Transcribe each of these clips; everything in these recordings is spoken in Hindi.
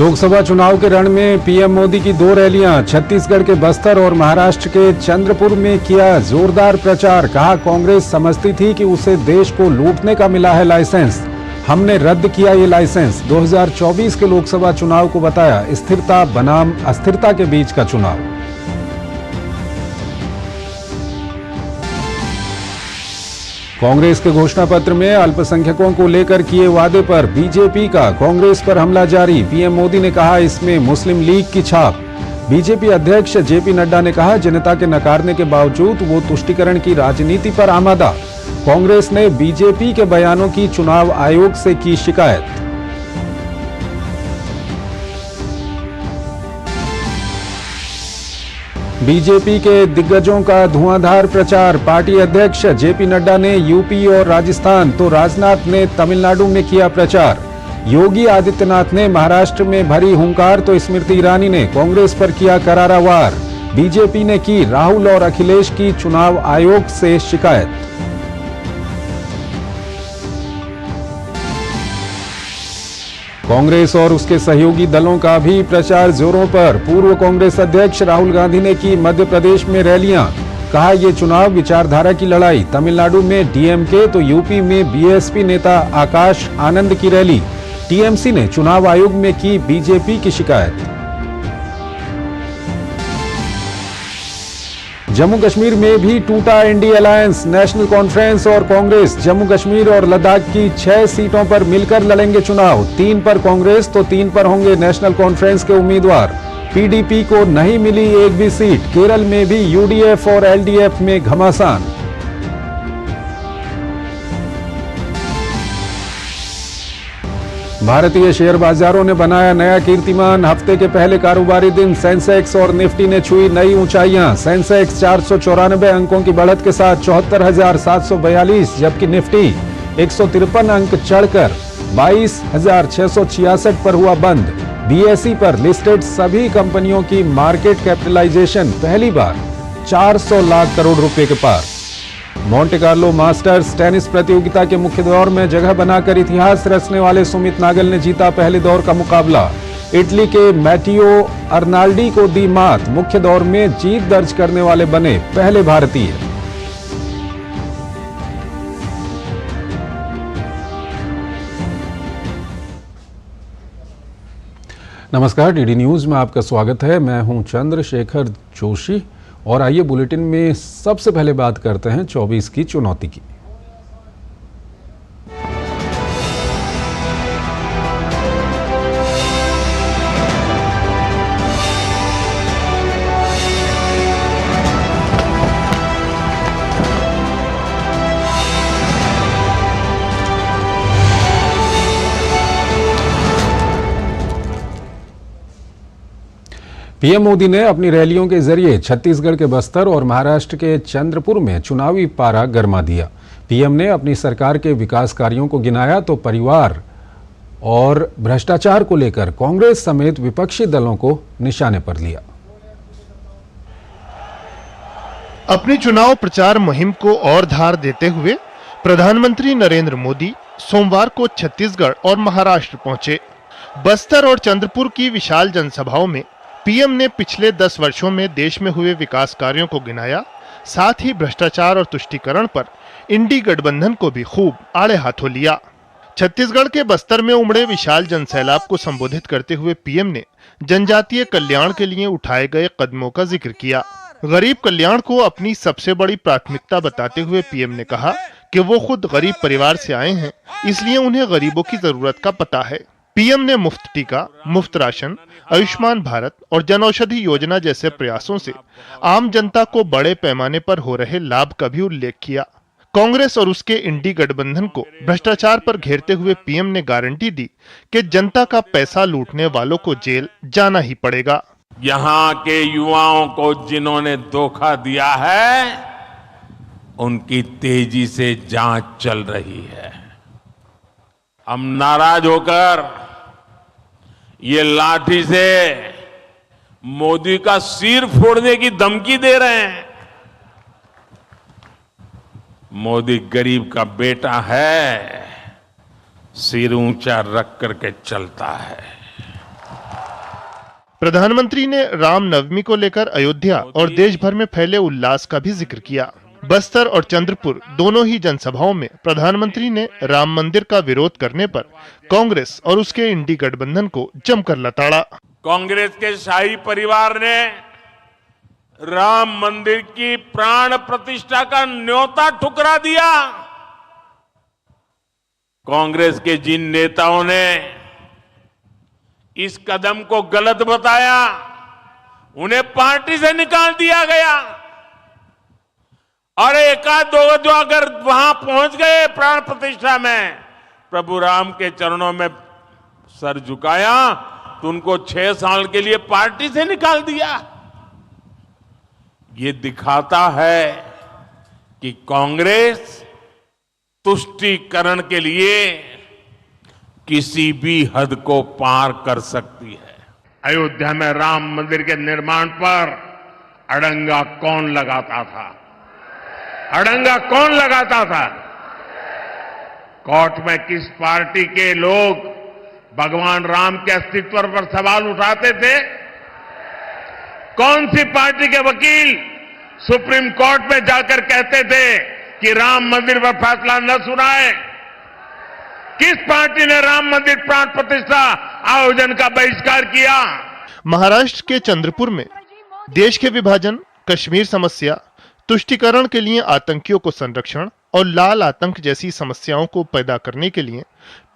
लोकसभा चुनाव के रण में पीएम मोदी की 2 रैलियां। छत्तीसगढ़ के बस्तर और महाराष्ट्र के चंद्रपुर में किया जोरदार प्रचार। कहा, कांग्रेस समझती थी कि उसे देश को लूटने का मिला है लाइसेंस, हमने रद्द किया ये लाइसेंस। 2024 के लोकसभा चुनाव को बताया स्थिरता बनाम अस्थिरता के बीच का चुनाव। कांग्रेस के घोषणा पत्र में अल्पसंख्यकों को लेकर किए वादे पर बीजेपी का कांग्रेस पर हमला जारी। पीएम मोदी ने कहा, इसमें मुस्लिम लीग की छाप। बीजेपी अध्यक्ष जेपी नड्डा ने कहा, जनता के नकारने के बावजूद वो तुष्टीकरण की राजनीति पर आमादा। कांग्रेस ने बीजेपी के बयानों की चुनाव आयोग से की शिकायत। बीजेपी के दिग्गजों का धुआंधार प्रचार। पार्टी अध्यक्ष जेपी नड्डा ने यूपी और राजस्थान तो राजनाथ ने तमिलनाडु में किया प्रचार। योगी आदित्यनाथ ने महाराष्ट्र में भरी हुंकार तो स्मृति ईरानी ने कांग्रेस पर किया करारा वार। बीजेपी ने की राहुल और अखिलेश की चुनाव आयोग से शिकायत। कांग्रेस और उसके सहयोगी दलों का भी प्रचार जोरों पर। पूर्व कांग्रेस अध्यक्ष राहुल गांधी ने की मध्य प्रदेश में रैलियां। कहा, ये चुनाव विचारधारा की लड़ाई। तमिलनाडु में डीएमके तो यूपी में बीएसपी नेता आकाश आनंद की रैली। टीएमसी ने चुनाव आयोग में की बीजेपी की शिकायत। जम्मू कश्मीर में भी टूटा इंडी अलायंस। नेशनल कॉन्फ्रेंस और कांग्रेस जम्मू कश्मीर और लद्दाख की 6 सीटों पर मिलकर लड़ेंगे चुनाव। 3 पर कांग्रेस तो 3 पर होंगे नेशनल कॉन्फ्रेंस के उम्मीदवार। पीडीपी को नहीं मिली एक भी सीट। केरल में भी यूडीएफ और एलडीएफ में घमासान। भारतीय शेयर बाजारों ने बनाया नया कीर्तिमान। हफ्ते के पहले कारोबारी दिन सेंसेक्स और निफ्टी ने छुई नई ऊंचाइयां। सेंसेक्स 494 अंकों की बढ़त के साथ 74,742, जबकि निफ्टी 153 अंक चढ़कर 22,666 पर हुआ बंद। बीएसई पर लिस्टेड सभी कंपनियों की मार्केट कैपिटलाइजेशन पहली बार 400 लाख करोड़ रुपए के पार। मोंटे कार्लो मास्टर्स टेनिस प्रतियोगिता के मुख्य दौर में जगह बनाकर इतिहास रचने वाले सुमित नागल ने जीता पहले दौर का मुकाबला। इटली के मैटियो अर्नाल्डी को दी मात। मुख्य दौर में जीत दर्ज करने वाले बने पहले भारतीय। नमस्कार, डीडी न्यूज में आपका स्वागत है। मैं हूं चंद्रशेखर जोशी और आइए बुलेटिन में सबसे पहले बात करते हैं 24 की चुनौती की। पीएम मोदी ने अपनी रैलियों के जरिए छत्तीसगढ़ के बस्तर और महाराष्ट्र के चंद्रपुर में चुनावी पारा गरमा दिया। पीएम ने अपनी सरकार के विकास कार्यों को गिनाया तो परिवार और भ्रष्टाचार को लेकर कांग्रेस समेत विपक्षी दलों को निशाने पर लिया। अपनी चुनाव प्रचार मुहिम को और धार देते हुए प्रधानमंत्री नरेंद्र मोदी सोमवार को छत्तीसगढ़ और महाराष्ट्र पहुंचे। बस्तर और चंद्रपुर की विशाल जनसभाओं में पीएम ने पिछले 10 वर्षों में देश में हुए विकास कार्यों को गिनाया। साथ ही भ्रष्टाचार और तुष्टीकरण पर इंडी गठबंधन को भी खूब आड़े हाथों लिया। छत्तीसगढ़ के बस्तर में उमड़े विशाल जनसैलाब को संबोधित करते हुए पीएम ने जनजातीय कल्याण के लिए उठाए गए कदमों का जिक्र किया। गरीब कल्याण को अपनी सबसे बड़ी प्राथमिकता बताते हुए पीएम ने कहा कि वो खुद गरीब परिवार से आए हैं, इसलिए उन्हें गरीबों की जरूरत का पता है। पीएम ने मुफ्त टीका, मुफ्त राशन, आयुष्मान भारत और जनऔषधि योजना जैसे प्रयासों से आम जनता को बड़े पैमाने पर हो रहे लाभ का भी उल्लेख किया। कांग्रेस और उसके इंडी गठबंधन को भ्रष्टाचार पर घेरते हुए पीएम ने गारंटी दी कि जनता का पैसा लूटने वालों को जेल जाना ही पड़ेगा। यहाँ के युवाओं को जिन्होंने धोखा दिया है, उनकी तेजी से जांच चल रही है। हम नाराज होकर ये लाठी से मोदी का सिर फोड़ने की धमकी दे रहे हैं। मोदी गरीब का बेटा है, सिर ऊंचा रख करके चलता है। प्रधानमंत्री ने रामनवमी को लेकर अयोध्या और देश भर में फैले उल्लास का भी जिक्र किया। बस्तर और चंद्रपुर दोनों ही जनसभाओं में प्रधानमंत्री ने राम मंदिर का विरोध करने पर कांग्रेस और उसके इंडी गठबंधन को जमकर लताड़ा। कांग्रेस के शाही परिवार ने राम मंदिर की प्राण प्रतिष्ठा का न्योता ठुकरा दिया। कांग्रेस के जिन नेताओं ने इस कदम को गलत बताया, उन्हें पार्टी से निकाल दिया गया। और एकाध दो जो अगर वहां पहुंच गए प्राण प्रतिष्ठा में, प्रभु राम के चरणों में सर झुकाया, तो उनको 6 साल के लिए पार्टी से निकाल दिया। ये दिखाता है कि कांग्रेस तुष्टीकरण के लिए किसी भी हद को पार कर सकती है। अयोध्या में राम मंदिर के निर्माण पर अड़ंगा कौन लगाता था? अड़ंगा कौन लगाता था? कोर्ट में किस पार्टी के लोग भगवान राम के अस्तित्व पर सवाल उठाते थे? कौन सी पार्टी के वकील सुप्रीम कोर्ट में जाकर कहते थे कि राम मंदिर पर फैसला न सुनाए? किस पार्टी ने राम मंदिर प्राण प्रतिष्ठा आयोजन का बहिष्कार किया? महाराष्ट्र के चंद्रपुर में देश के विभाजन, कश्मीर समस्या, तुष्टीकरण के लिए आतंकियों को संरक्षण और लाल आतंक जैसी समस्याओं को पैदा करने के लिए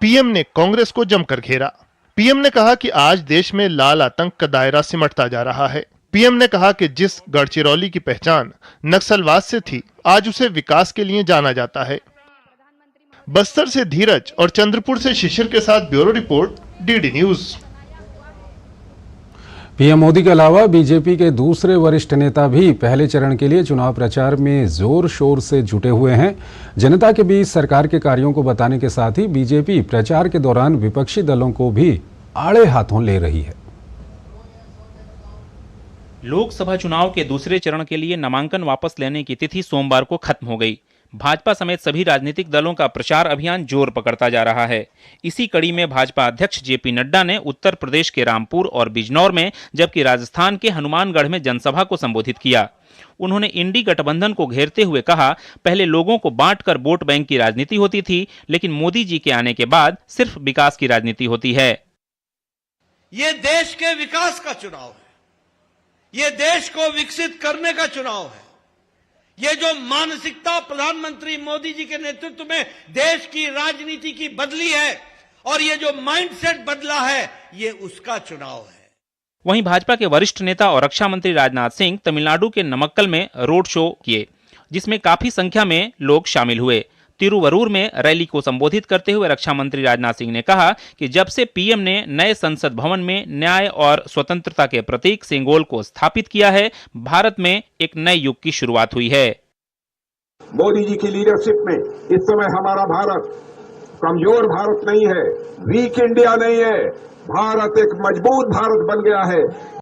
पीएम ने कांग्रेस को जमकर घेरा। पीएम ने कहा कि आज देश में लाल आतंक का दायरा सिमटता जा रहा है। पीएम ने कहा कि जिस गढ़चिरौली की पहचान नक्सलवाद से थी, आज उसे विकास के लिए जाना जाता है। बस्तर से धीरज और चंद्रपुर से शिशिर के साथ bureau report, DD news. PM Modi के अलावा बीजेपी के दूसरे वरिष्ठ नेता भी पहले चरण के लिए चुनाव प्रचार में जोर शोर से जुटे हुए हैं। जनता के बीच सरकार के कार्यों को बताने के साथ ही बीजेपी प्रचार के दौरान विपक्षी दलों को भी आड़े हाथों ले रही है। लोकसभा चुनाव के दूसरे चरण के लिए नामांकन वापस लेने की तिथि सोमवार को खत्म हो गई। भाजपा समेत सभी राजनीतिक दलों का प्रचार अभियान जोर पकड़ता जा रहा है। इसी कड़ी में भाजपा अध्यक्ष जेपी नड्डा ने उत्तर प्रदेश के रामपुर और बिजनौर में, जबकि राजस्थान के हनुमानगढ़ में जनसभा को संबोधित किया। उन्होंने इंडी गठबंधन को घेरते हुए कहा, पहले लोगों को बांटकर वोट बैंक की राजनीति होती थी, लेकिन मोदी जी के आने के बाद सिर्फ विकास की राजनीति होती है। ये देश के विकास का चुनाव है, ये देश को विकसित करने का चुनाव है। ये जो मानसिकता प्रधानमंत्री मोदी जी के नेतृत्व में देश की राजनीति की बदली है और ये जो माइंडसेट बदला है, ये उसका चुनाव है। वहीं भाजपा के वरिष्ठ नेता और रक्षा मंत्री राजनाथ सिंह तमिलनाडु के नमक्कल में रोड शो किए, जिसमें काफी संख्या में लोग शामिल हुए। तिरुवरूर में रैली को संबोधित करते हुए रक्षा मंत्री राजनाथ सिंह ने कहा कि जब से पीएम ने नए संसद भवन में न्याय और स्वतंत्रता के प्रतीक सिंगोल को स्थापित किया है, भारत में एक नए युग की शुरुआत हुई है। मोदी जी की लीडरशिप में इस समय हमारा भारत कमजोर भारत नहीं है, वीक इंडिया नहीं है, भारत एक मजबूत भारत बन गया है।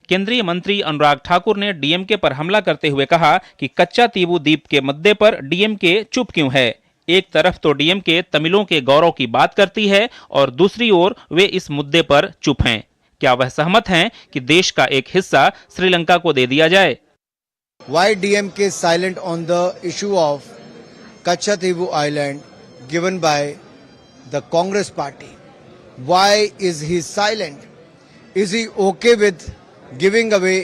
केंद्रीय मंत्री अनुराग ठाकुर ने डीएमके पर हमला करते हुए कहा कि कच्चा तीबू द्वीप के मुद्दे पर डीएमके चुप क्यों है। एक तरफ तो डीएमके तमिलों के गौरव की बात करती है और दूसरी ओर वे इस मुद्दे पर चुप हैं। क्या वह सहमत हैं कि देश का एक हिस्सा श्रीलंका को दे दिया जाए? Why DMK is silent on the issue of Kachatibu Island given by the Congress party? Why is he silent? Is he okay with giving away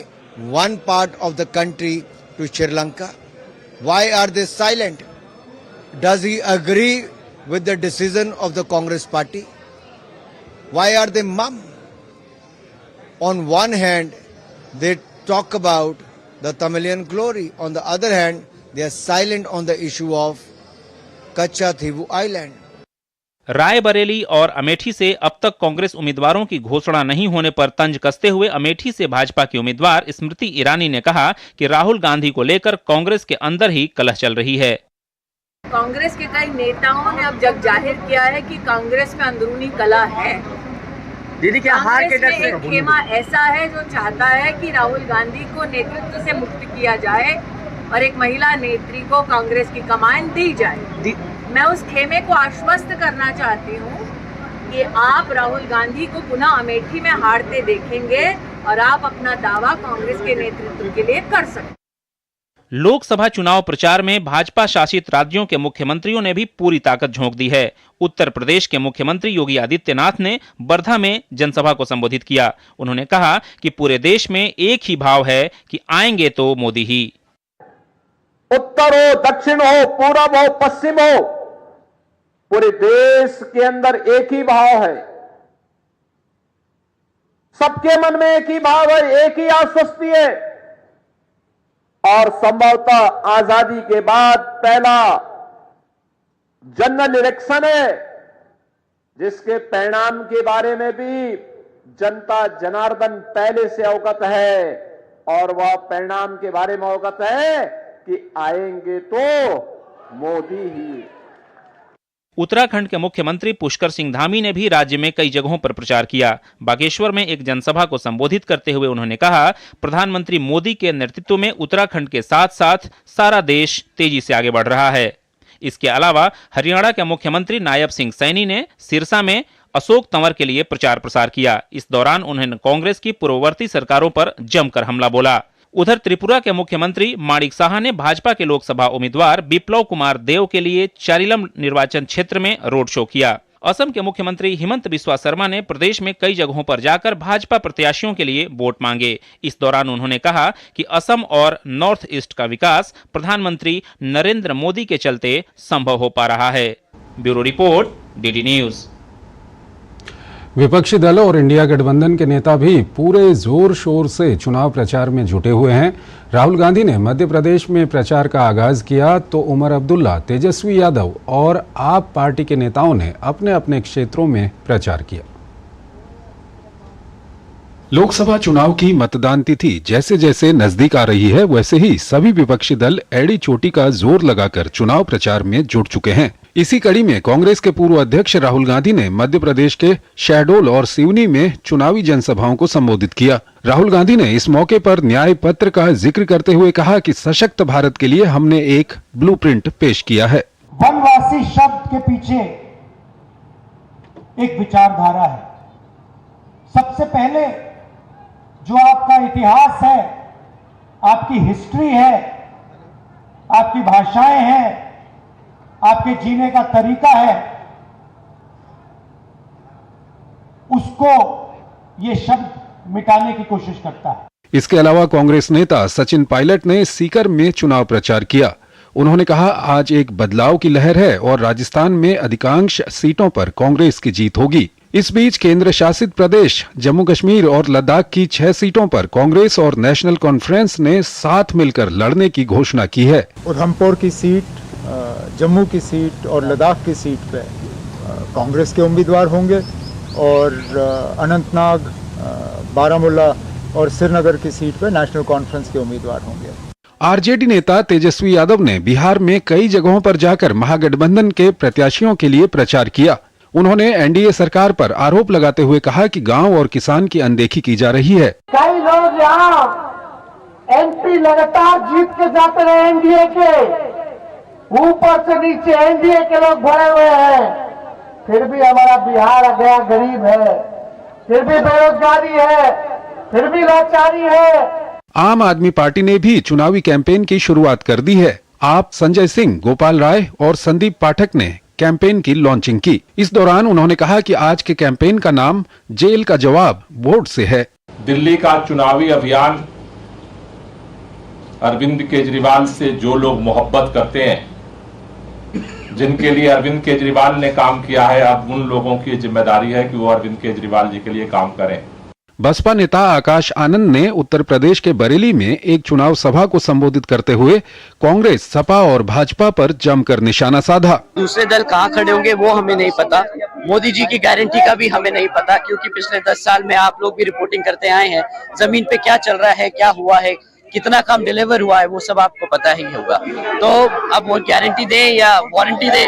one part of the country to Sri Lanka? Why are they silent? Does he agree with the decision of the Congress party? Why are they mum? On one hand, they talk about the Tamilian glory. On the other hand, they are silent on the issue of Kachatibu Island. Raebareli और अमेठी से अब तक कांग्रेस उम्मीदवारों की घोषणा नहीं होने पर तंज कसते हुए अमेठी से भाजपा की उम्मीदवार स्मृति ईरानी ने कहा कि राहुल गांधी को लेकर कांग्रेस के अंदर ही कलह चल रही है। कांग्रेस के कई नेताओं ने अब जग जाहिर किया है कि कांग्रेस में अंदरूनी कलह है। दीदी क्या हार के डर से एक खेमा ऐसा है जो चाहता है कि राहुल गांधी को नेतृत्व से मुक्त किया जाए और एक महिला नेत्री को कांग्रेस की कमान दी जाए। मैं उस खेमे को आश्वस्त करना चाहती हूँ कि आप राहुल गांधी को पुनः अमेठी में हारते देखेंगे और आप अपना दावा कांग्रेस के नेतृत्व के लिए कर सकते। लोकसभा चुनाव प्रचार में भाजपा शासित राज्यों के मुख्यमंत्रियों ने भी पूरी ताकत झोंक दी है। उत्तर प्रदेश के मुख्यमंत्री योगी आदित्यनाथ ने वर्धा में जनसभा को संबोधित किया। उन्होंने कहा कि पूरे देश में एक ही भाव है कि आएंगे तो मोदी ही। उत्तर हो, दक्षिण हो, पूरब हो, पश्चिम हो, पूरे देश के अंदर एक ही भाव है। सबके मन में एक ही भाव है, एक ही आश्वस्ति है और संभवतः आजादी के बाद पहला जनरल इलेक्शन है जिसके परिणाम के बारे में भी जनता जनार्दन पहले से अवगत है और वह परिणाम के बारे में अवगत है कि आएंगे तो मोदी ही। उत्तराखंड के मुख्यमंत्री पुष्कर सिंह धामी ने भी राज्य में कई जगहों पर प्रचार किया। बागेश्वर में एक जनसभा को संबोधित करते हुए उन्होंने कहा, प्रधानमंत्री मोदी के नेतृत्व में उत्तराखंड के साथ साथ सारा देश तेजी से आगे बढ़ रहा है। इसके अलावा हरियाणा के मुख्यमंत्री नायब सिंह सैनी ने सिरसा में अशोक तंवर के लिए प्रचार प्रसार किया। इस दौरान उन्होंने कांग्रेस की पूर्ववर्ती सरकारों पर जमकर हमला बोला। उधर त्रिपुरा के मुख्यमंत्री माणिक साहा ने भाजपा के लोकसभा उम्मीदवार बिप्लव कुमार देव के लिए चारिलम निर्वाचन क्षेत्र में रोड शो किया। असम के मुख्यमंत्री हिमंत बिस्वा शर्मा ने प्रदेश में कई जगहों पर जाकर भाजपा प्रत्याशियों के लिए वोट मांगे। इस दौरान उन्होंने कहा कि असम और नॉर्थ ईस्ट का विकास प्रधानमंत्री नरेंद्र मोदी के चलते संभव हो पा रहा है। Bureau report, DD news. विपक्षी दल और इंडिया गठबंधन के नेता भी पूरे जोर शोर से चुनाव प्रचार में जुटे हुए हैं। राहुल गांधी ने मध्य प्रदेश में प्रचार का आगाज किया तो उमर अब्दुल्ला, तेजस्वी यादव और आप पार्टी के नेताओं ने अपने अपने क्षेत्रों में प्रचार किया। लोकसभा चुनाव की मतदान तिथि जैसे जैसे नजदीक आ रही है वैसे ही सभी विपक्षी दल एड़ी चोटी का जोर लगाकर चुनाव प्रचार में जुट चुके हैं। इसी कड़ी में कांग्रेस के पूर्व अध्यक्ष राहुल गांधी ने मध्य प्रदेश के शहडोल और सिवनी में चुनावी जनसभाओं को संबोधित किया। राहुल गांधी ने इस मौके पर न्याय पत्र का जिक्र करते हुए कहा कि सशक्त भारत के लिए हमने एक ब्लूप्रिंट पेश किया है। वनवासी शब्द के पीछे एक विचारधारा है। सबसे पहले जो आपका इतिहास है, आपकी हिस्ट्री है, आपकी भाषाएं हैं, आपके जीने का तरीका है, उसको ये शब्द मिटाने की कोशिश करता है। इसके अलावा कांग्रेस नेता सचिन पायलट ने सीकर में चुनाव प्रचार किया। उन्होंने कहा, आज एक बदलाव की लहर है और राजस्थान में अधिकांश सीटों पर कांग्रेस की जीत होगी। इस बीच केंद्र शासित प्रदेश जम्मू कश्मीर और लद्दाख की 6 सीटों पर कांग्रेस और नेशनल कॉन्फ्रेंस ने साथ मिलकर लड़ने की घोषणा की है। उधमपुर की सीट, जम्मू की सीट और लद्दाख की सीट पे कांग्रेस के उम्मीदवार होंगे और अनंतनाग, बारामूला और श्रीनगर की सीट पे नेशनल कॉन्फ्रेंस के उम्मीदवार होंगे। आरजेडी नेता तेजस्वी यादव ने बिहार में कई जगहों पर जाकर महागठबंधन के प्रत्याशियों के लिए प्रचार किया। उन्होंने एनडीए सरकार पर आरोप लगाते हुए कहा कि गांव और किसान की अनदेखी की जा रही है। कई लोग यहाँ एमपी लगातार जीत के जाते रहे एनडीए के, ऊपर से नीचे एनडीए के लोग भरे हुए हैं, फिर भी हमारा बिहार गया गरीब है, फिर भी बेरोजगारी है, फिर भी लाचारी है। आम आदमी पार्टी ने भी चुनावी कैंपेन की शुरुआत कर दी है। आप संजय सिंह, गोपाल राय और संदीप पाठक ने कैंपेन की लॉन्चिंग की। इस दौरान उन्होंने कहा कि आज के कैंपेन का नाम जेल का जवाब वोट से है। दिल्ली का चुनावी अभियान अरविंद केजरीवाल से जो लोग मोहब्बत करते हैं, जिनके लिए अरविंद केजरीवाल ने काम किया है, अब उन लोगों की जिम्मेदारी है कि वो अरविंद केजरीवाल जी के लिए काम करें। बसपा नेता आकाश आनंद ने उत्तर प्रदेश के बरेली में एक चुनाव सभा को संबोधित करते हुए कांग्रेस, सपा और भाजपा पर जमकर निशाना साधा। दूसरे दल कहां खड़े होंगे वो हमें नहीं पता, मोदी जी की गारंटी का भी हमें नहीं पता, क्योंकि पिछले 10 साल में आप लोग भी रिपोर्टिंग करते आए हैं। जमीन पे क्या चल रहा है, क्या हुआ है, कितना काम डिलीवर हुआ है, वो सब आपको पता ही होगा। तो अब वो गारंटी दे या वारंटी दे,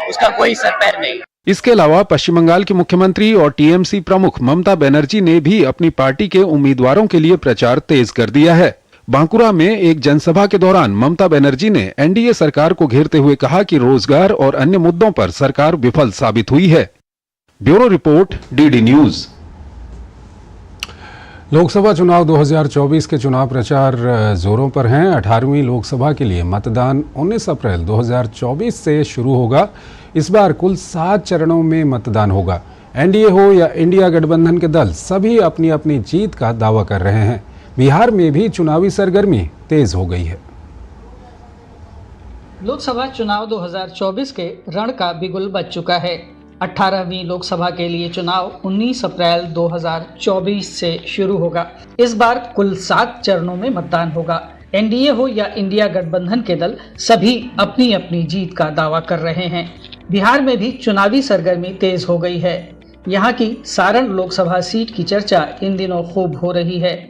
उसका कोई सर पैर नहीं। इसके अलावा पश्चिम बंगाल की मुख्यमंत्री और टीएमसी प्रमुख ममता बनर्जी ने भी अपनी पार्टी के उम्मीदवारों के लिए प्रचार तेज कर दिया है। बांकुरा में एक जनसभा के दौरान ममता बनर्जी ने एनडीए सरकार को घेरते हुए कहा कि रोजगार और अन्य मुद्दों पर सरकार विफल साबित हुई है। Bureau report, DD news. Lok Sabha चुनाव 2024 के चुनाव प्रचार जोरों पर हैं। 18वीं लोकसभा के लिए मतदान 19 अप्रैल 2024 से शुरू होगा। इस बार कुल 7 चरणों में मतदान होगा। एनडीए हो या इंडिया गठबंधन के दल, सभी अपनी अपनी जीत का दावा कर रहे हैं। बिहार में भी चुनावी सरगर्मी तेज हो गई है। लोकसभा चुनाव 2024 के रण का बिगुल बज चुका है। 18वीं लोकसभा के लिए चुनाव 19 अप्रैल 2024 से शुरू होगा। इस बार कुल 7 चरणों में मतदान होगा। एनडीए हो या इंडिया गठबंधन के दल, सभी अपनी अपनी जीत का दावा कर रहे हैं। बिहार में भी चुनावी सरगर्मी तेज हो गई है। यहाँ की सारण लोकसभा सीट की चर्चा इन दिनों खूब हो रही है।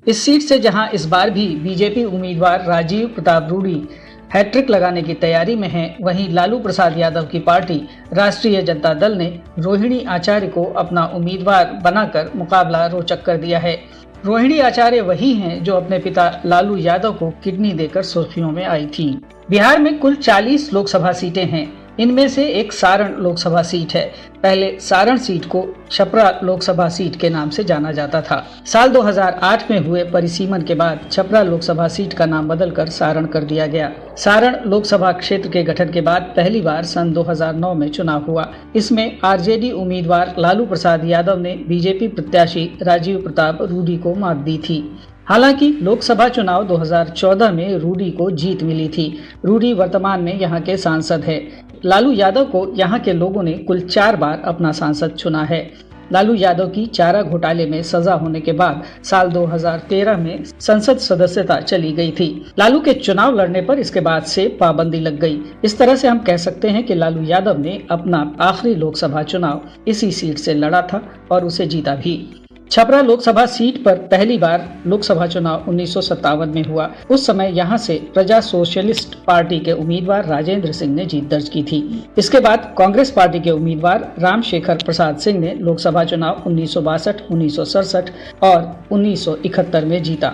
इस सीट से जहाँ इस बार भी बीजेपी उम्मीदवार राजीव प्रताप रूडी हैट्रिक लगाने की तैयारी में है, वहीं लालू प्रसाद यादव की पार्टी राष्ट्रीय जनता दल ने रोहिणी आचार्य को अपना उम्मीदवार बनाकर मुकाबला रोचक कर दिया है। रोहिणी आचार्य वही हैं जो अपने पिता लालू यादव को किडनी देकर सुर्खियों में आई थी। बिहार में कुल 40 लोकसभा सीटें हैं। इनमें से एक सारण लोकसभा सीट है। पहले सारण सीट को छपरा लोकसभा सीट के नाम से जाना जाता था। साल 2008 में हुए परिसीमन के बाद छपरा लोकसभा सीट का नाम बदलकर सारण कर दिया गया। सारण लोकसभा क्षेत्र के गठन के बाद पहली बार सन 2009 में चुनाव हुआ। इसमें आरजेडी उम्मीदवार लालू प्रसाद यादव ने बीजेपी प्रत्याशी राजीव प्रताप रूडी को मात दी थी। हालांकि लोकसभा चुनाव 2014 में रूडी को जीत मिली थी। रूडी वर्तमान में यहां के सांसद है। लालू यादव को यहां के लोगों ने कुल 4 बार अपना सांसद चुना है। लालू यादव की चारा घोटाले में सजा होने के बाद साल 2013 में संसद सदस्यता चली गई थी। लालू के चुनाव लड़ने पर इसके बाद से पाबंदी लग गई। इस तरह से हम कह सकते हैं कि लालू यादव ने अपना आखिरी लोकसभा चुनाव इसी सीट से लड़ा था और उसे जीता भी। छपरा लोकसभा सीट पर पहली बार लोकसभा चुनाव 1957 में हुआ। उस समय यहां से प्रजा सोशलिस्ट पार्टी के उम्मीदवार राजेंद्र सिंह ने जीत दर्ज की थी। इसके बाद कांग्रेस पार्टी के उम्मीदवार रामशेखर प्रसाद सिंह ने लोकसभा चुनाव 1962, 1967 और 1971 में जीता।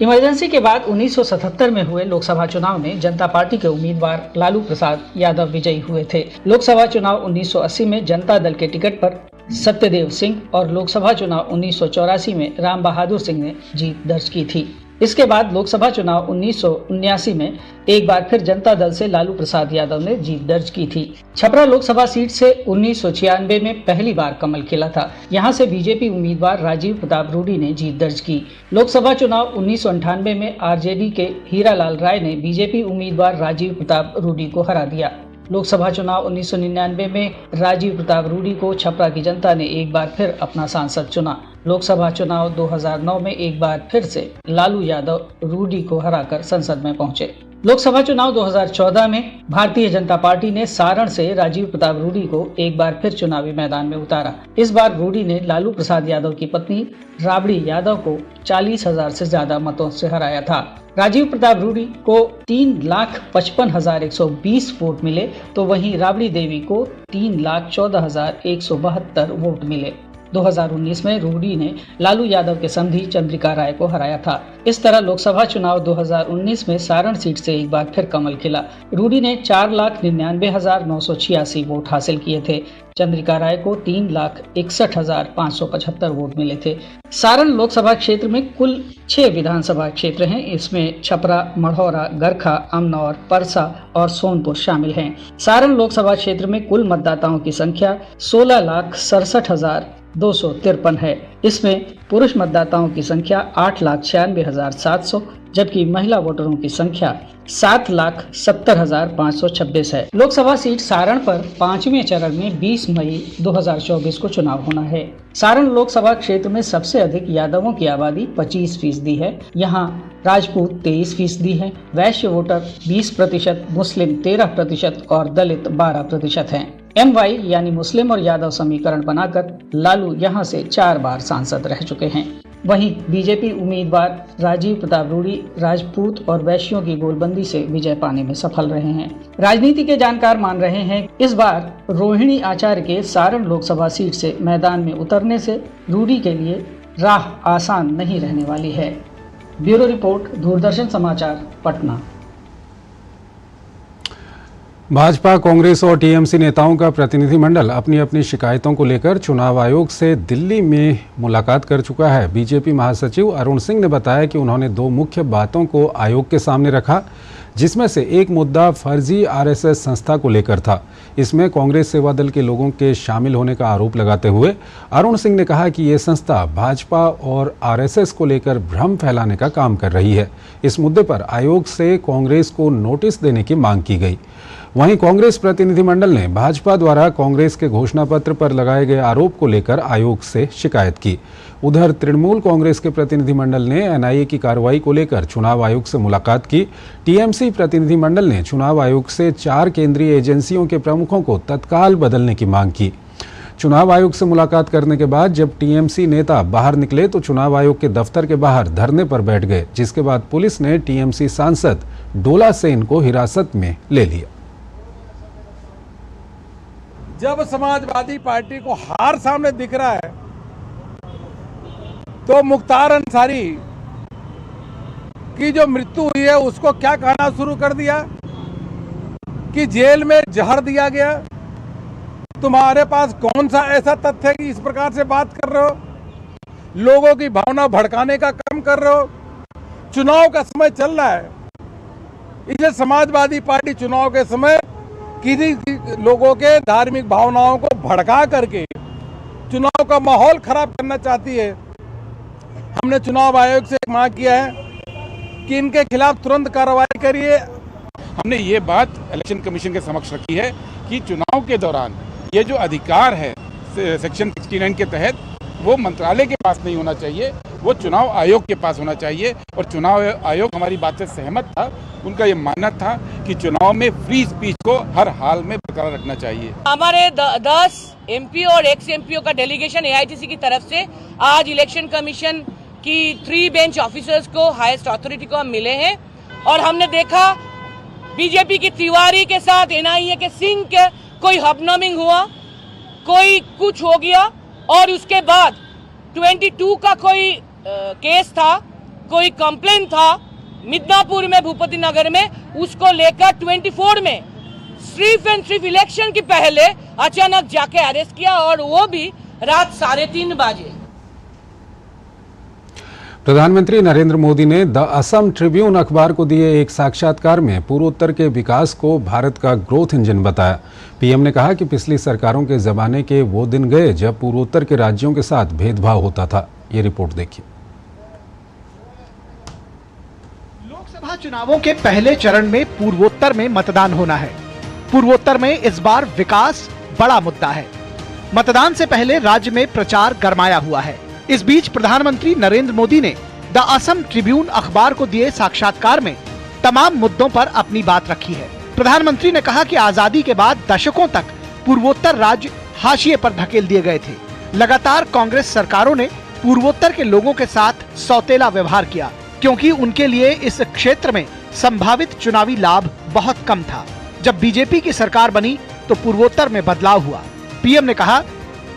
इमरजेंसी के बाद 1977 में हुए लोकसभा चुनाव में जनता पार्टी के उम्मीदवार लालू प्रसाद यादव विजयी हुए थे। लोकसभा चुनाव 1980 में जनता दल के टिकट पर सत्यदेव सिंह और लोकसभा चुनाव 1984 में राम बहादुर सिंह ने जीत दर्ज की थी। इसके बाद लोकसभा चुनाव 1979 में एक बार फिर जनता दल से लालू प्रसाद यादव ने जीत दर्ज की थी। छपरा लोकसभा सीट से 1996 में पहली बार कमल खिला था। यहां से बीजेपी उम्मीदवार राजीव प्रताप रूडी ने जीत दर्ज की। लोकसभा चुनाव 1998 में आरजेडी के हीरालाल राय ने बीजेपी उम्मीदवार राजीव प्रताप रूडी को हरा दिया। लोकसभा चुनाव 1999 में राजीव प्रताप रूडी को छपरा की जनता ने एक बार फिर अपना सांसद चुना। लोकसभा चुनाव 2009 में एक बार फिर से लालू यादव रूडी को हराकर संसद में पहुंचे। लोकसभा चुनाव 2014 में भारतीय जनता पार्टी ने सारण से राजीव प्रताप रूडी को एक बार फिर चुनावी मैदान में उतारा। इस बार रूडी ने लालू प्रसाद यादव की पत्नी राबड़ी यादव को 40,000 से ज्यादा मतों से हराया था। राजीव प्रताप रूडी को 3,55,120 वोट मिले, तो वहीं राबड़ी देवी को 3,14,172 वोट मिले। 2019 में रूडी ने लालू यादव के समधी चंद्रिका राय को हराया था। इस तरह लोकसभा चुनाव 2019 में सारण सीट से एक बार फिर कमल खिला। रूडी ने 4,99,986 वोट हासिल किए थे। चंद्रिका राय को 3,61,575 वोट मिले थे। सारण लोकसभा क्षेत्र में कुल 6 विधानसभा क्षेत्र हैं। इसमें छपरा, मढ़ौरा, गरखा, अमनौर, परसा और सोनपुर शामिल हैं। सारण लोकसभा क्षेत्र में कुल मतदाताओं की संख्या 16,67,253 है। इसमें पुरुष मतदाताओं की संख्या 8,96,700 जबकि महिला वोटरों की संख्या 7,70,526 है। लोकसभा सीट सारण पर 5वें चरण में 20 मई 2024 को चुनाव होना है। सारण लोकसभा क्षेत्र में सबसे अधिक यादवों की आबादी 25% है। यहाँ राजपूत 23% है, वैश्य वोटर 20%, मुस्लिम 13% और दलित 12% हैं। MY यानी मुस्लिम और यादव समीकरण बनाकर लालू यहाँ से 4 बार सांसद रह चुके हैं। वहीं बीजेपी उम्मीदवार राजीव प्रताप रूडी राजपूत और वैश्यों की गोलबंदी से विजय पाने में सफल रहे हैं। राजनीति के जानकार मान रहे हैं इस बार रोहिणी आचार्य के सारण लोकसभा सीट से मैदान में उतरने से रूडी के लिए राह आसान नहीं रहने वाली है। ब्यूरो रिपोर्ट, दूरदर्शन समाचार, पटना। भाजपा, कांग्रेस और टीएमसी नेताओं का प्रतिनिधिमंडल अपनी अपनी शिकायतों को लेकर चुनाव आयोग से दिल्ली में मुलाकात कर चुका है। बीजेपी महासचिव अरुण सिंह ने बताया कि उन्होंने दो मुख्य बातों को आयोग के सामने रखा, जिसमें से एक मुद्दा फर्जी आरएसएस संस्था को लेकर था। इसमें कांग्रेस सेवा दल के लोगों के शामिल होने का आरोप लगाते हुए अरुण सिंह ने कहा कि ये संस्था भाजपा और आरएसएस को लेकर भ्रम फैलाने का काम कर रही है। इस मुद्दे पर आयोग से कांग्रेस को नोटिस देने की मांग की गई। वहीं कांग्रेस प्रतिनिधिमंडल ने भाजपा द्वारा कांग्रेस के घोषणा पत्र पर लगाए गए आरोप को लेकर आयोग से शिकायत की। उधर तृणमूल कांग्रेस के प्रतिनिधिमंडल ने एनआईए की कार्रवाई को लेकर चुनाव आयोग से मुलाकात की। टीएमसी प्रतिनिधिमंडल ने चुनाव आयोग से 4 केंद्रीय एजेंसियों के प्रमुखों को तत्काल बदलने की मांग की। चुनाव आयोग से मुलाकात करने के बाद जब टीएमसी नेता बाहर निकले तो चुनाव आयोग के दफ्तर के बाहर धरने पर बैठ गए, जिसके बाद पुलिस ने टीएमसी सांसद डोला सेन को हिरासत में ले लिया। जब समाजवादी पार्टी को हार सामने दिख रहा है तो मुख्तार अंसारी की जो मृत्यु हुई है उसको क्या कहना शुरू कर दिया कि जेल में जहर दिया गया। तुम्हारे पास कौन सा ऐसा तथ्य है कि इस प्रकार से बात कर रहे हो? लोगों की भावना भड़काने का काम कर रहे हो। चुनाव का समय चल रहा है, इसलिए समाजवादी पार्टी चुनाव के समय किसी लोगों के धार्मिक भावनाओं को भड़का करके चुनाव का माहौल खराब करना चाहती है। हमने चुनाव आयोग से मांग किया है कि इनके खिलाफ तुरंत कार्रवाई करिए। हमने ये बात इलेक्शन कमीशन के समक्ष रखी है कि चुनाव के दौरान ये जो अधिकार है सेक्शन 69 के तहत वो मंत्रालय के पास नहीं होना चाहिए, वो चुनाव आयोग के पास होना चाहिए। और चुनाव आयोग हमारी बात से सहमत था। उनका ये मानना था कि चुनाव में फ्री स्पीच को हर हाल में बरकरार रखना चाहिए। हमारे 10 एमपी और एक्स एमपीओ का डेलीगेशन एआईटीसी की तरफ से आज इलेक्शन कमीशन की 3 बेंच ऑफिसर्स को, हाईएस्ट अथॉरिटी को हम मिले हैं और हमने देखा बीजेपी की तिवारी के साथ एनआईए के सिंह के कोई हबनमिंग हुआ, कोई कुछ हो गया और उसके बाद 22 का कोई केस था, कोई कंप्लेन था मिदनापुर में, भूपति नगर में, उसको लेकर 24 में सिर्फ इलेक्शन के पहले अचानक जाके अरेस्ट किया और वो भी रात 3:30 बजे। प्रधानमंत्री नरेंद्र मोदी ने द असम ट्रिब्यून अखबार को दिए एक साक्षात्कार में पूर्वोत्तर के विकास को भारत का ग्रोथ इंजन बताया। पीएम ने कहा कि पिछली सरकारों के जमाने के वो दिन गए जब पूर्वोत्तर के राज्यों के साथ भेदभाव होता था। ये रिपोर्ट देखिए। लोकसभा चुनावों के पहले चरण में पूर्वोत्तर में मतदान होना है। पूर्वोत्तर में इस बार विकास बड़ा मुद्दा है। मतदान से पहले राज्य में प्रचार गरमाया हुआ है। इस बीच प्रधानमंत्री नरेंद्र मोदी ने द असम ट्रिब्यून अखबार को दिए साक्षात्कार में तमाम मुद्दों पर अपनी बात रखी है। प्रधानमंत्री ने कहा कि आजादी के बाद दशकों तक पूर्वोत्तर राज्य हाशिए पर धकेल दिए गए थे। लगातार कांग्रेस सरकारों ने पूर्वोत्तर के लोगों के साथ सौतेला व्यवहार किया, क्योंकि उनके लिए इस क्षेत्र में संभावित चुनावी लाभ बहुत कम था। जब बीजेपी की सरकार बनी तो पूर्वोत्तर में बदलाव हुआ। पीएम ने कहा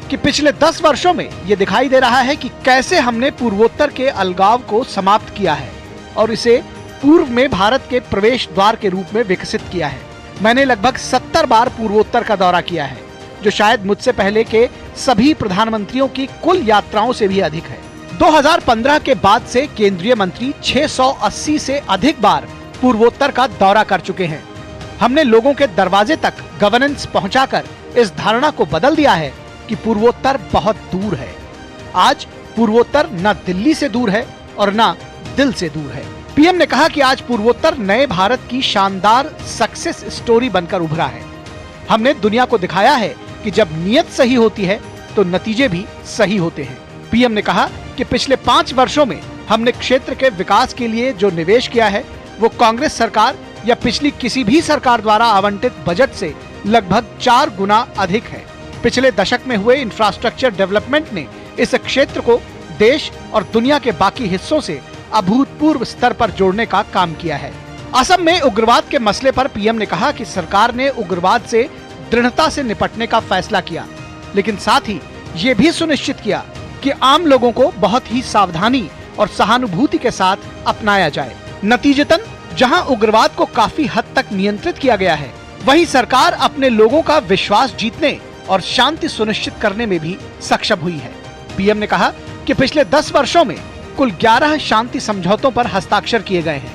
कि पिछले 10 वर्षों में ये दिखाई दे रहा है कि कैसे हमने पूर्वोत्तर के अलगाव को समाप्त किया है और इसे पूर्व में भारत के प्रवेश द्वार के रूप में विकसित किया है। मैंने लगभग 70 बार पूर्वोत्तर का दौरा किया है, जो शायद मुझसे पहले के सभी प्रधानमंत्रियों की कुल यात्राओं से भी अधिक है। 2015 के बाद से केंद्रीय मंत्री 680 से अधिक बार पूर्वोत्तर का दौरा कर चुके हैं। हमने लोगों के दरवाजे तक गवर्नेंस पहुंचाकर इस धारणा को बदल दिया है कि पूर्वोत्तर बहुत दूर है। आज पूर्वोत्तर न दिल्ली से दूर है और न दिल से दूर है। पीएम ने कहा कि आज पूर्वोत्तर नए भारत की शानदार सक्सेस स्टोरी बनकर उभरा है। हमने दुनिया को दिखाया है कि जब नीयत सही होती है तो नतीजे भी सही होते हैं। पीएम ने कहा कि पिछले 5 वर्षों में हमने क्षेत्र के विकास के लिए जो निवेश किया है वो कांग्रेस सरकार या पिछली किसी भी सरकार द्वारा आवंटित बजट से लगभग 4 गुना अधिक है। पिछले दशक में हुए इंफ्रास्ट्रक्चर डेवलपमेंट ने इस क्षेत्र को देश और दुनिया के बाकी हिस्सों से अभूतपूर्व स्तर पर जोड़ने का काम किया है। असम में उग्रवाद के मसले पर पीएम ने कहा कि सरकार ने उग्रवाद से दृढ़ता से निपटने का फैसला किया, लेकिन साथ ही ये भी सुनिश्चित किया कि आम लोगों को बहुत ही सावधानी और सहानुभूति के साथ अपनाया जाए। नतीजतन जहां उग्रवाद को काफी हद तक नियंत्रित किया गया है, वहीं सरकार अपने लोगों का विश्वास जीतने और शांति सुनिश्चित करने में भी सक्षम हुई है। पीएम ने कहा कि पिछले 10 वर्षों में कुल 11 शांति समझौतों पर हस्ताक्षर किए गए हैं।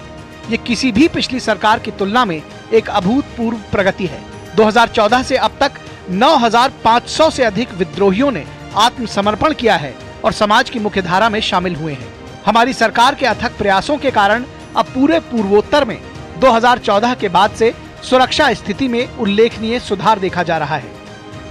ये किसी भी पिछली सरकार की तुलना में एक अभूतपूर्व प्रगति है। 2014 से अब तक 9,500 से अधिक विद्रोहियों ने आत्मसमर्पण किया है और समाज की मुख्य धारा में शामिल हुए हैं। हमारी सरकार के अथक प्रयासों के कारण अब पूरे पूर्वोत्तर में 2014 के बाद से सुरक्षा स्थिति में उल्लेखनीय सुधार देखा जा रहा है।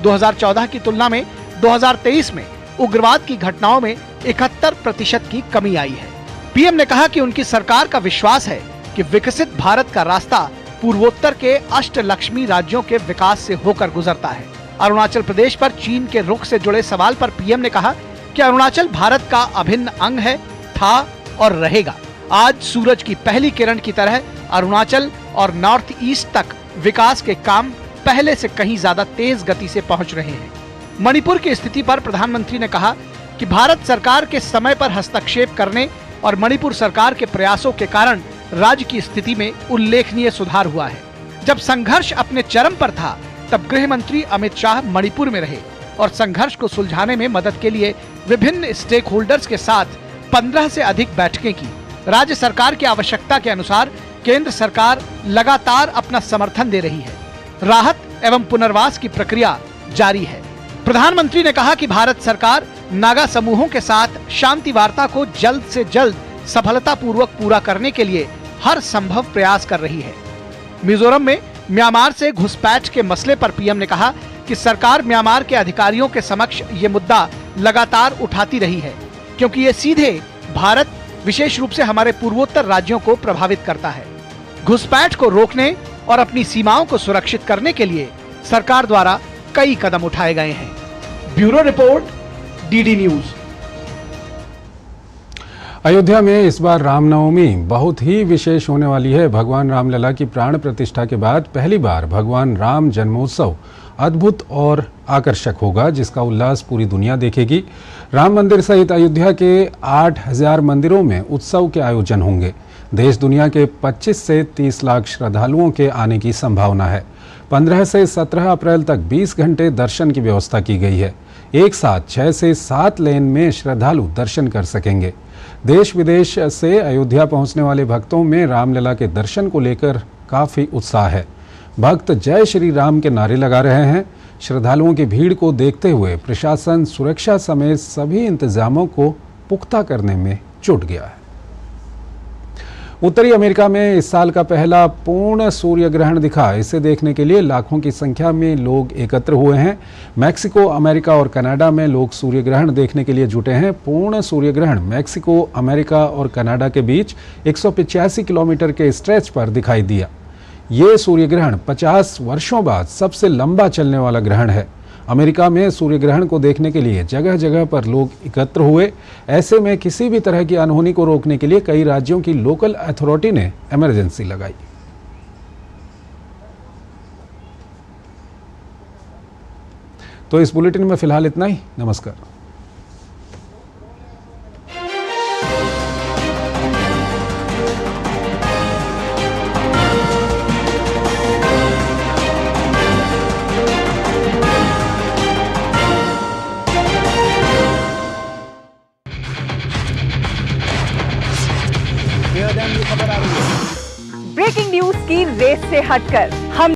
2014 की तुलना में 2023 में उग्रवाद की घटनाओं में 71% की कमी आई है। पीएम ने कहा कि उनकी सरकार का विश्वास है कि विकसित भारत का रास्ता पूर्वोत्तर के अष्टलक्ष्मी राज्यों के विकास से होकर गुजरता है। अरुणाचल प्रदेश पर चीन के रुख से जुड़े सवाल पर पीएम ने कहा कि अरुणाचल भारत का अभिन्न अंग है, था और रहेगा। आज सूरज की पहली किरण की तरह अरुणाचल और नॉर्थ ईस्ट तक विकास के काम पहले से कहीं ज्यादा तेज गति से पहुंच रहे हैं। मणिपुर की स्थिति पर प्रधानमंत्री ने कहा कि भारत सरकार के समय पर हस्तक्षेप करने और मणिपुर सरकार के प्रयासों के कारण राज्य की स्थिति में उल्लेखनीय सुधार हुआ है। जब संघर्ष अपने चरम पर था तब गृह मंत्री अमित शाह मणिपुर में रहे और संघर्ष को सुलझाने में मदद के लिए विभिन्न स्टेक होल्डर्स के साथ 15 से अधिक बैठकें की। राज्य सरकार की आवश्यकता के अनुसार केंद्र सरकार लगातार अपना समर्थन दे रही है। राहत एवं पुनर्वास की प्रक्रिया जारी है। प्रधानमंत्री ने कहा कि भारत सरकार नागा समूहों के साथ शांति वार्ता को जल्द से जल्द सफलतापूर्वक पूरा करने के लिए हर संभव प्रयास कर रही है। मिजोरम में म्यांमार से घुसपैठ के मसले पर पीएम ने कहा कि सरकार म्यांमार के अधिकारियों के समक्ष ये मुद्दा लगातार उठाती रही है, क्योंकि ये सीधे भारत, विशेष रूप से हमारे पूर्वोत्तर राज्यों को प्रभावित करता है। घुसपैठ को रोकने और अपनी सीमाओं को सुरक्षित करने के लिए सरकार द्वारा कई कदम उठाए गए हैं। Bureau report, DD news. Ayodhya में इस बार रामनवमी बहुत ही विशेष होने वाली है। भगवान रामलला की प्राण प्रतिष्ठा के बाद पहली बार भगवान राम जन्मोत्सव अद्भुत और आकर्षक होगा, जिसका उल्लास पूरी दुनिया देखेगी। राम मंदिर सहित अयोध्या के 8,000 मंदिरों में उत्सव के आयोजन होंगे। देश दुनिया के 25 से 30 लाख श्रद्धालुओं के आने की संभावना है। 15 से 17 अप्रैल तक 20 घंटे दर्शन की व्यवस्था की गई है। एक साथ 6 से 7 लेन में श्रद्धालु दर्शन कर सकेंगे। देश विदेश से अयोध्या पहुंचने वाले भक्तों में रामलला के दर्शन को लेकर काफी उत्साह है। भक्त जय श्री राम के नारे लगा रहे हैं। श्रद्धालुओं की भीड़ को देखते हुए प्रशासन सुरक्षा समेत सभी इंतजामों को पुख्ता करने में जुट गया है। उत्तरी अमेरिका में इस साल का पहला पूर्ण सूर्य ग्रहण दिखा। इसे देखने के लिए लाखों की संख्या में लोग एकत्र हुए हैं। मैक्सिको, अमेरिका और कनाडा में लोग सूर्य ग्रहण देखने के लिए जुटे हैं। पूर्ण सूर्य ग्रहण मैक्सिको, अमेरिका और कनाडा के बीच 185 किलोमीटर के स्ट्रेच पर दिखाई दिया। ये सूर्य ग्रहण 50 वर्षों बाद सबसे लंबा चलने वाला ग्रहण है। अमेरिका में सूर्य ग्रहण को देखने के लिए जगह जगह पर लोग एकत्र हुए। ऐसे में किसी भी तरह की अनहोनी को रोकने के लिए कई राज्यों की लोकल अथॉरिटी ने इमरजेंसी लगाई। तो इस बुलेटिन में फिलहाल इतना ही। नमस्कार। ब्रेकिंग न्यूज की रेस से हटकर हम